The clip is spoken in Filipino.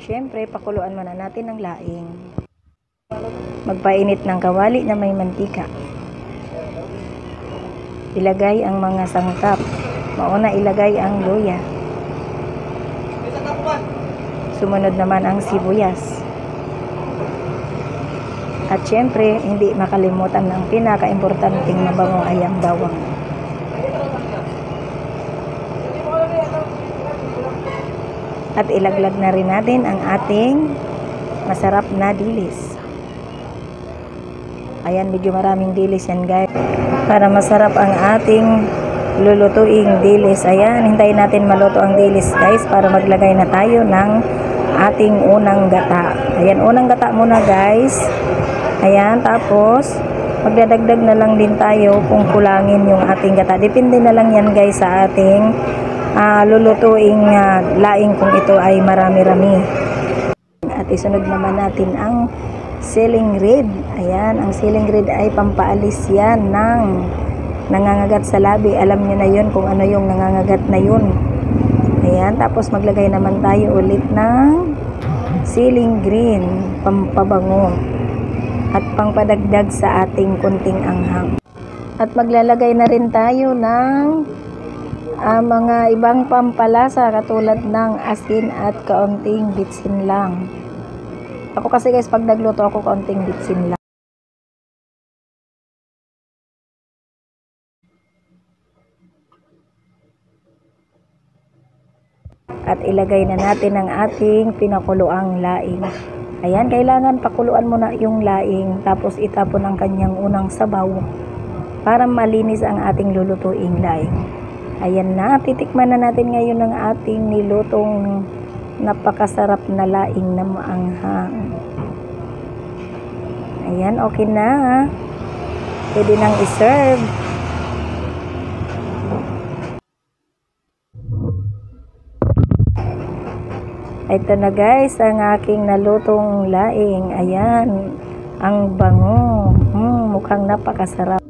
Siyempre, pakuluan muna natin ang laing. Magpainit ng kawali na may mantika. Ilagay ang mga sangkap. Mauna ilagay ang luya. Sumunod naman ang sibuyas. At syempre, hindi makalimutan ng pinaka-importanting mabangong ay ang bawang. At ilaglag na rin natin ang ating masarap na dilis. Ayan, medyo maraming dilis yan guys. Para masarap ang ating lulutuing dilis. Ayan, hintayin natin maluto ang dilis guys para maglagay na tayo ng ating unang gata. Ayan, unang gata muna guys. Ayan, tapos magdadagdag na lang din tayo kung kulangin yung ating gata. Depende na lang yan guys sa ating lulutuing laing kung ito ay marami-rami. At isunod naman natin ang ceiling reed. Ayan, ang ceiling reed ay pampaalis yan ng nangangagat sa labi. Alam nyo na yun kung ano yung nangangagat na yun. Ayan, tapos maglagay naman tayo ulit ng ceiling green, pampabango at pangpadagdag sa ating kunting anghang. At maglalagay na rin tayo ng mga ibang pampalasa katulad ng asin at kaunting bitsin lang. Ako kasi guys, pag nagluto ako, kaunting bitsin lang. At ilagay na natin ang ating pinakuluang laing. Ayan, kailangan pakuluan mo na yung laing, tapos itapon ang kanyang unang sabaw para malinis ang ating lulutuing laing. Ayan na, titikman na natin ngayon ang ating nilutong napakasarap na laing na maanghang. Ayan, okay na. Pwede nang iserve. Ito na guys, ang aking nalutong laing. Ayan, ang bango. Mukhang napakasarap.